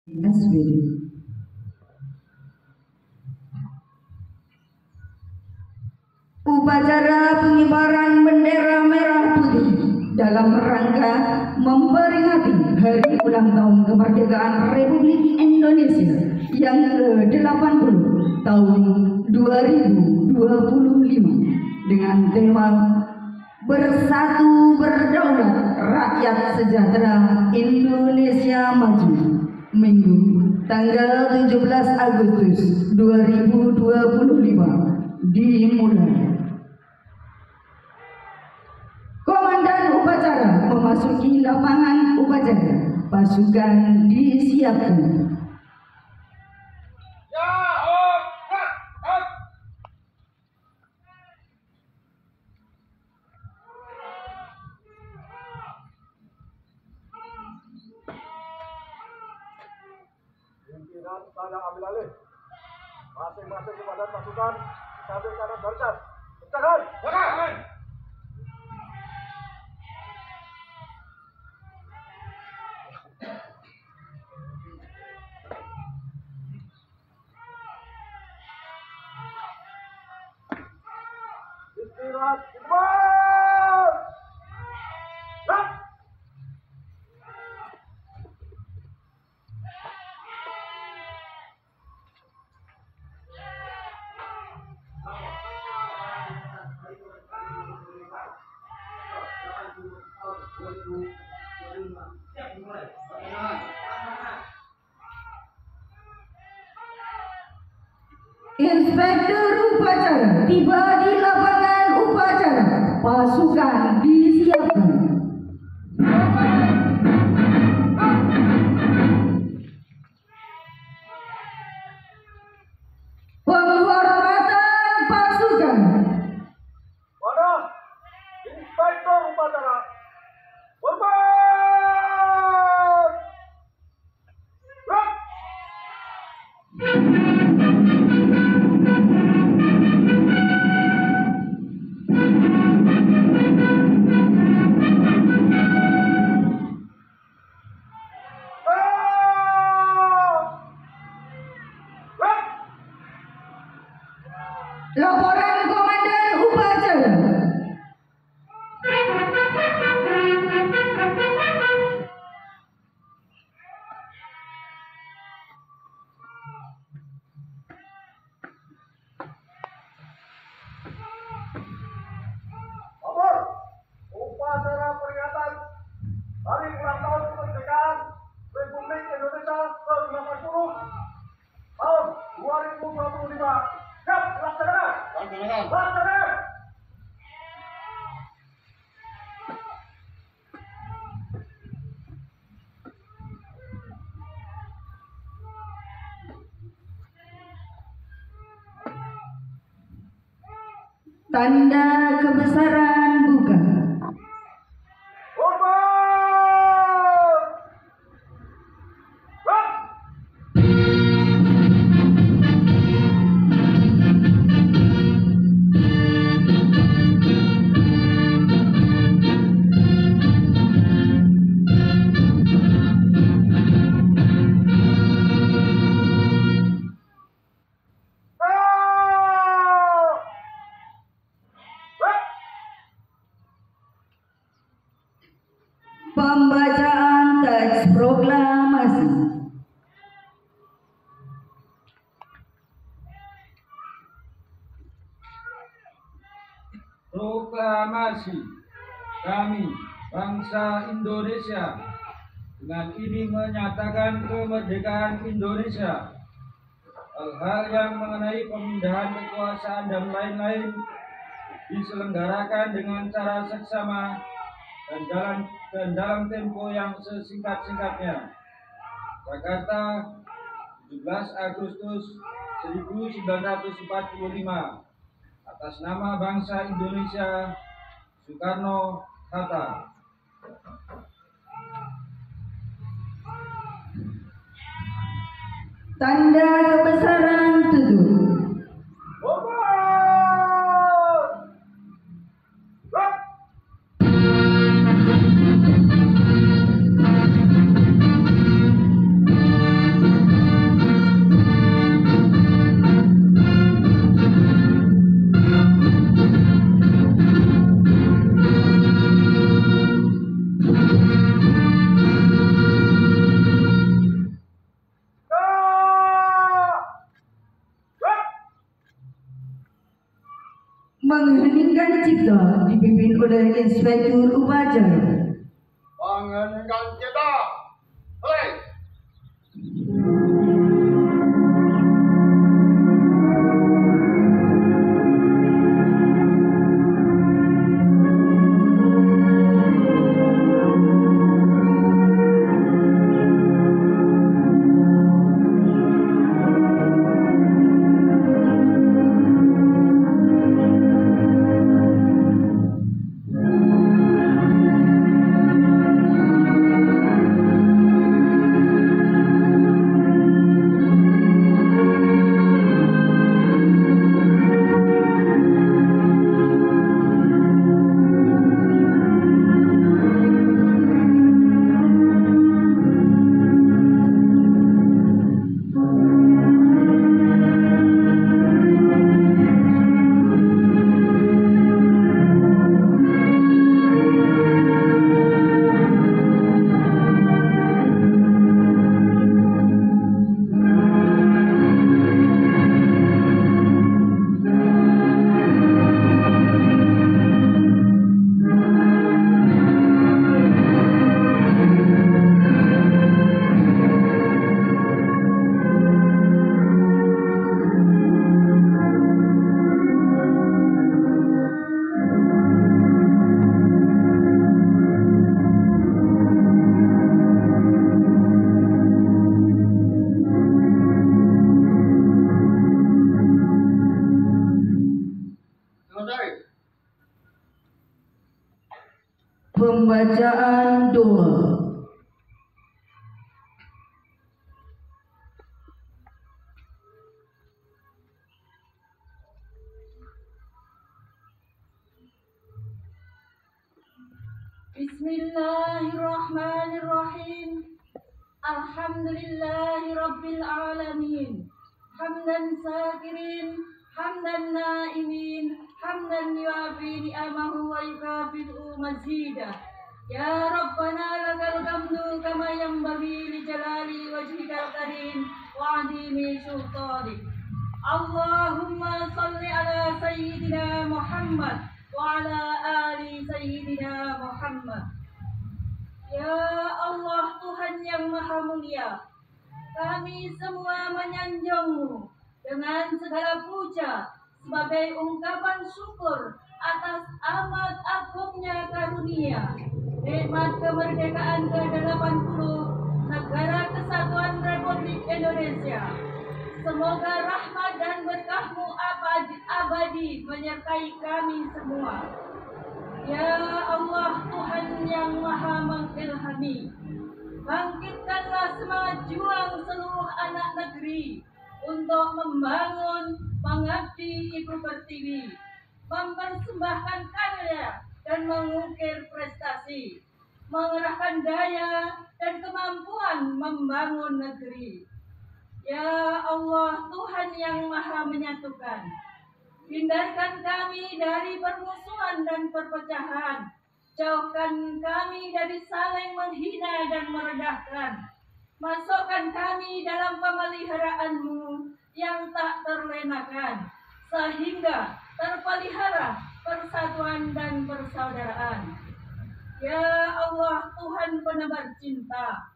SWD. Upacara pengibaran bendera merah putih dalam rangka memperingati hari ulang tahun kemerdekaan Republik Indonesia yang ke-80 tahun 2025 dengan tema Bersatu Berdaulat Rakyat Sejahtera Indonesia Maju, Minggu tanggal 17 Agustus 2025 dimulai. Komandan upacara memasuki lapangan upacara. Pasukan disiapkan. Pimpinan tanda ambil alih. Masing-masing komandan pasukan sambil kanan barisan. Kencangkan. Jangan. Istirahat. Kembali. Rap. Inspektur upacara tiba di lapangan upacara. Pasukan disiapkan. Penghormatan pasukan. Pada Inspektur upacara. Hormat. Rap. Laporan komandan upacara. Nomor upacara peringatan hari ulang tahun kemerdekaan Republik Indonesia ke-80 tahun 2025. Siap, laksanakan. Laksanakan. Tanda kebesaran buka. Hormat. Rap. Pembacaan teks proklamasi. Proklamasi kami, bangsa Indonesia, dengan ini menyatakan kemerdekaan Indonesia. Hal-hal yang mengenai pemindahan kekuasaan dan lain-lain diselenggarakan dengan cara seksama dan dalam tempo yang sesingkat-singkatnya. Jakarta, 17 Agustus 1945. Atas nama bangsa Indonesia, Soekarno-Hatta. Tanda kebesaran tutup. Hormat. Rap. Pengingat Cipta dipimpin oleh Inspektur Upacara. Pengeningkan kita. Hei. Pembacaan doa. Bismillahirrahmanirrahim. Alhamdulillahi Rabbil Alamin. Hamdan sakirin, hamdan naimin, hamdan yuafi ni'amahu wa yukafi'u mazidah. Ya Rabbana lakal hamdu kama yanbaghi li jalali wajhikal karim wa azimi sultanik. Allahumma salli ala Sayyidina Muhammad wa ala ali Sayyidina Muhammad. Ya Allah Tuhan yang Maha Mulia, kami semua menyanjungmu dengan segala puja sebagai ungkapan syukur atas amat agungnya karunia nikmat kemerdekaan ke-80 Negara Kesatuan Republik Indonesia. Semoga rahmat dan berkah-Mu abadi menyertai kami semua. Ya Allah Tuhan yang Maha mengilhami, bangkitkanlah semangat juang seluruh anak negeri untuk membangun, mengabdi Ibu Pertiwi, mempersembahkan karya dan mengukir prestasi, mengerahkan daya dan kemampuan membangun negeri. Ya Allah Tuhan yang Maha menyatukan, hindarkan kami dari permusuhan dan perpecahan. Jauhkan kami dari saling menghina dan merendahkan. Masukkan kami dalam pemeliharaan-Mu yang tak terlenakan, sehingga terpelihara persatuan dan persaudaraan. Ya Allah Tuhan penebar cinta,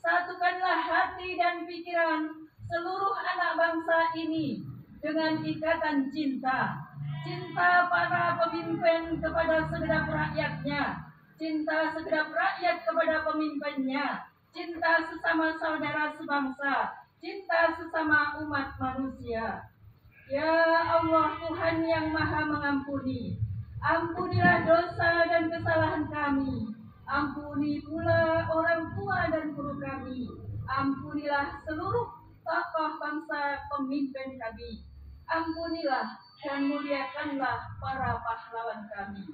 satukanlah hati dan pikiran seluruh anak bangsa ini dengan ikatan cinta. Cinta para pemimpin kepada segenap rakyatnya, cinta segenap rakyat kepada pemimpinnya, cinta sesama saudara sebangsa, cinta sesama umat manusia. Ya Allah Tuhan yang Maha mengampuni, ampunilah dosa dan kesalahan kami. Ampuni pula orang tua dan guru kami. Ampunilah seluruh tokoh bangsa pemimpin kami. Ampunilah dan muliakanlah para pahlawan kami.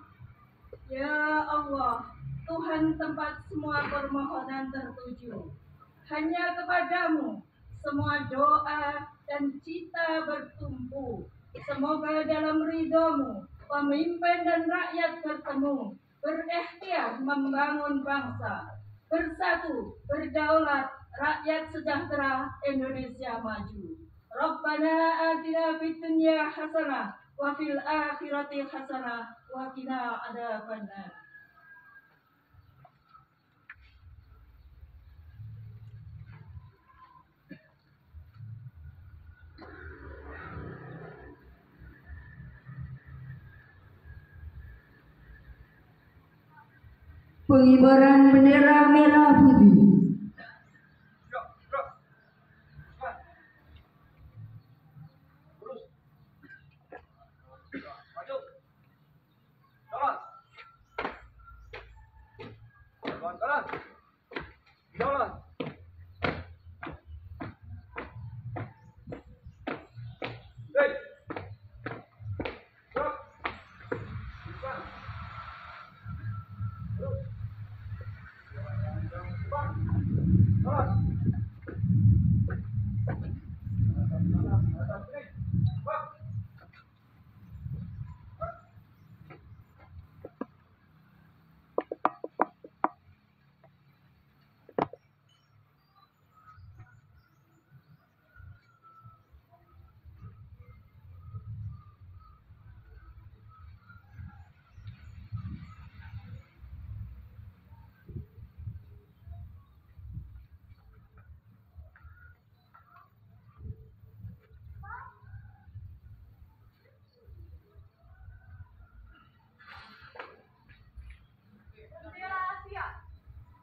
Ya Allah, Tuhan tempat semua permohonan tertuju. Hanya kepadamu semua doa dan cita bertumpu. Semoga dalam ridho-Mu pemimpin dan rakyat bertemu, berikhtiar membangun bangsa, bersatu, berdaulat, rakyat sejahtera, Indonesia maju. Rabbana atina fid dunya hasanah wa fil akhirati hasanah wa qina adzabannar. Pengibaran bendera merah putih.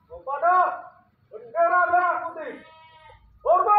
Kepada bendera merah putih. Hormat!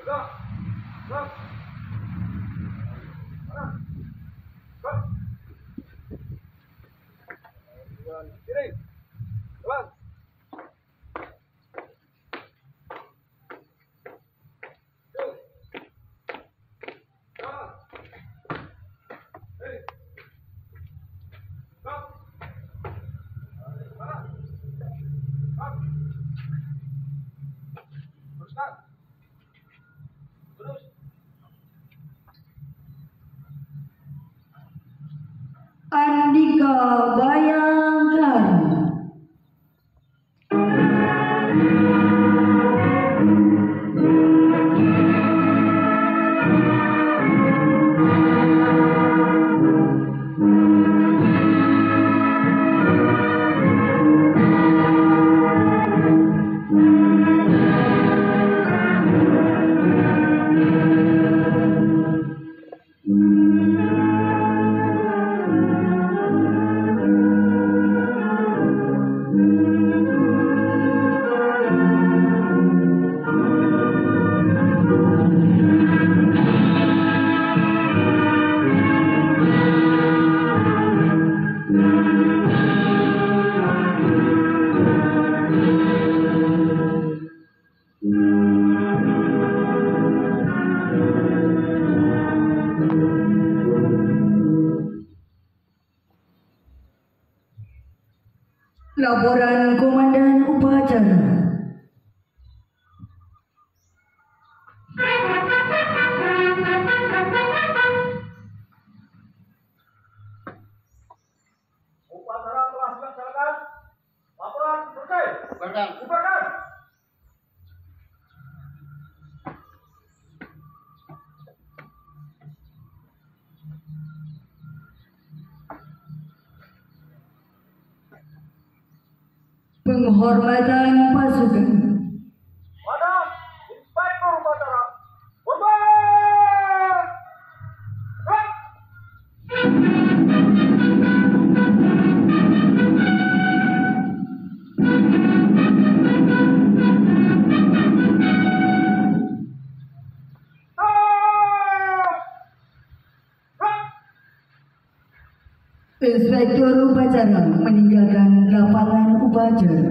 Gerak! Andika Bayangkari. Laporan Komandan Upacara. Upacara telah dilaksanakan. Laporan selesai. Bubarkan. Penghormatan pasukan. Pada Inspektur Upacara. Bubar. Gerak. Inspektur upacara meninggalkan lapangan upacara.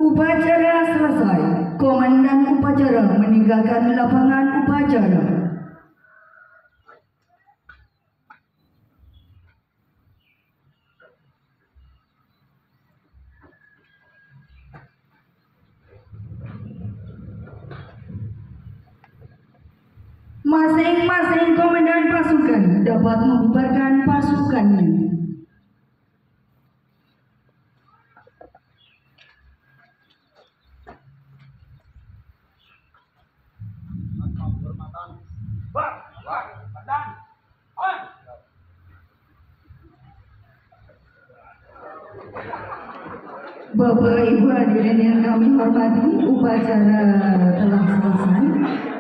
Upacara selesai. Komandan upacara meninggalkan lapangan upacara. Masing-masing komandan pasukan dapat membubarkan pasukannya. Bapak Ibu hadirin yang kami hormati, upacara telah selesai.